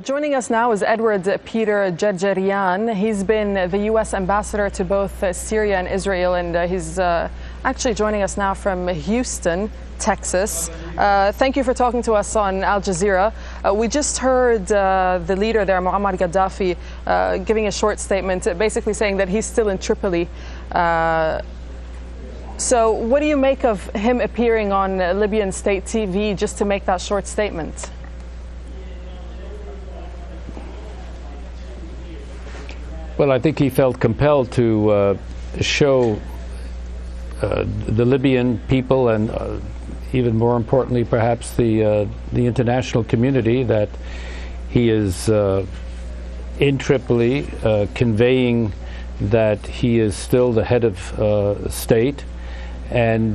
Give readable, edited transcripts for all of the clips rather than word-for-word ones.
Joining us now is Peter Djerejian. He's been the U.S. ambassador to both Syria and Israel, and he's actually joining us now from Houston, Texas. Thank you for talking to us on Al Jazeera. We just heard the leader there, Muammar Gaddafi, giving a short statement, basically saying that he's still in Tripoli. So what do you make of him appearing on Libyan state TV just to make that short statement? Well, I think he felt compelled to show the Libyan people and even more importantly, perhaps the international community that he is in Tripoli, conveying that he is still the head of state and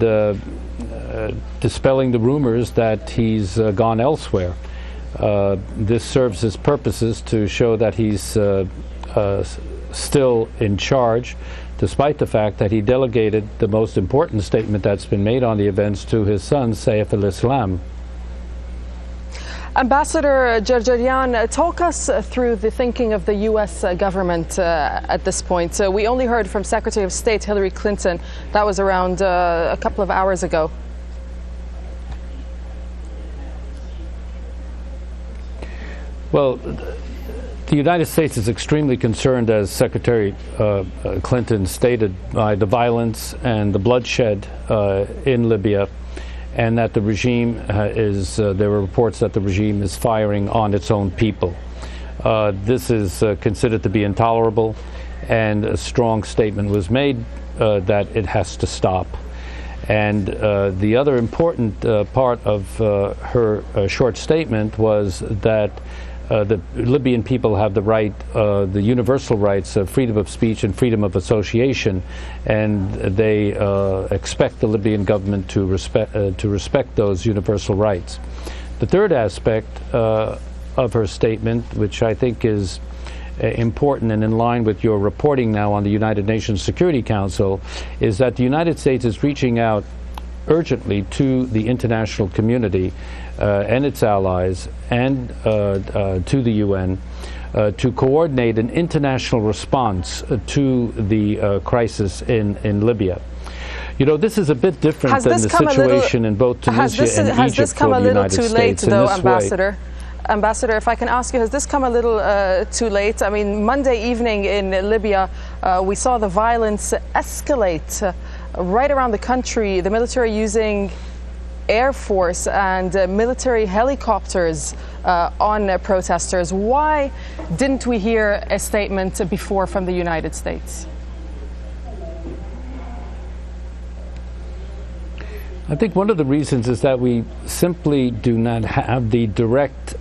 dispelling the rumors that he's gone elsewhere. This serves his purposes to show that he's still in charge, despite the fact that he delegated the most important statement that's been made on the events to his son, Saif al-Islam. Ambassador Djerejian, talk us through the thinking of the U.S. government at this point. We only heard from Secretary of State Hillary Clinton. That was around a couple of hours ago. Well, the United States is extremely concerned, as Secretary Clinton stated, by the violence and the bloodshed in Libya, and that the regime there were reports that the regime is firing on its own people. This is considered to be intolerable, and a strong statement was made that it has to stop. And the other important part of her short statement was that the Libyan people have the right, the universal rights of freedom of speech and freedom of association, and they expect the Libyan government to respect those universal rights. The third aspect of her statement, which I think is important and in line with your reporting now on the United Nations Security Council, is that the United States is reaching out urgently to the international community and its allies and to the UN to coordinate an international response to the crisis in Libya. You know, this is a bit different than the situation in both Tunisia and Egypt. Has this come a little too late, though, Ambassador? Ambassador, if I can ask you, has this come a little too late? I mean, Monday evening in Libya, we saw the violence escalate right around the country, the military using Air Force and military helicopters on protesters. Why didn't we hear a statement before from the United States? I think one of the reasons is that we simply do not have the direct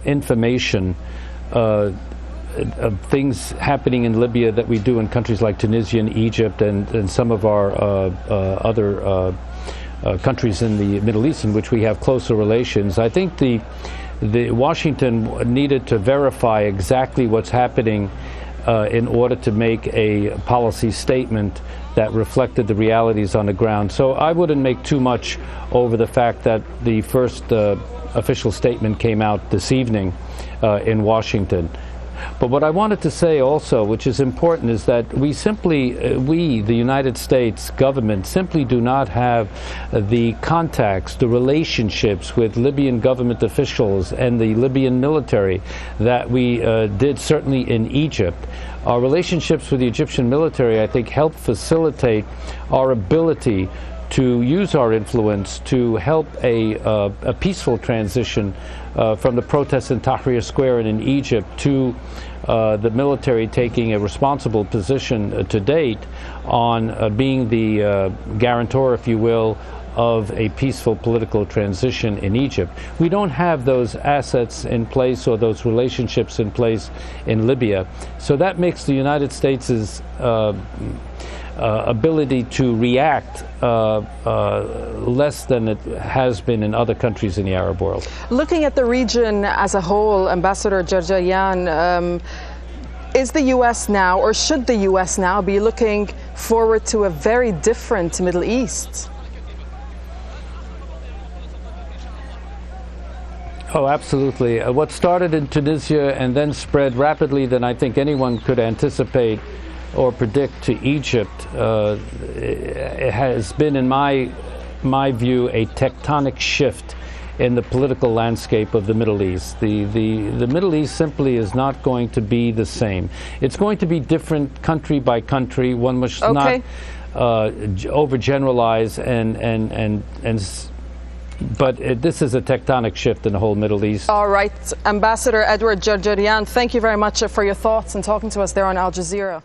information of things happening in Libya that we do in countries like Tunisia and Egypt and some of our other countries in the Middle East in which we have closer relations. I think the Washington needed to verify exactly what's happening in order to make a policy statement that reflected the realities on the ground. So I wouldn't make too much over the fact that the first official statement came out this evening in Washington. But what I wanted to say also, which is important, is that we, the United States government, simply do not have the contacts, the relationships with Libyan government officials and the Libyan military that we did certainly in Egypt. Our relationships with the Egyptian military, I think, help facilitate our ability to use our influence to help a peaceful transition from the protests in Tahrir Square and in Egypt to the military taking a responsible position to date on being the guarantor, if you will, of a peaceful political transition in Egypt. We don't have those assets in place or those relationships in place in Libya. So that makes the United States' ability to react less than it has been in other countries in the Arab world. Looking at the region as a whole, Ambassador Djerejian, is the U.S. now, or should the U.S. now be looking forward to a very different Middle East? Oh, absolutely. What started in Tunisia and then spread rapidly than I think anyone could anticipate or predict to Egypt, it has been, in my view, a tectonic shift in the political landscape of the Middle East. The Middle East simply is not going to be the same. It's going to be different country by country. One must not overgeneralize but this is a tectonic shift in the whole Middle East. All right. Ambassador Edward Djerejian, thank you very much for your thoughts and talking to us there on Al Jazeera.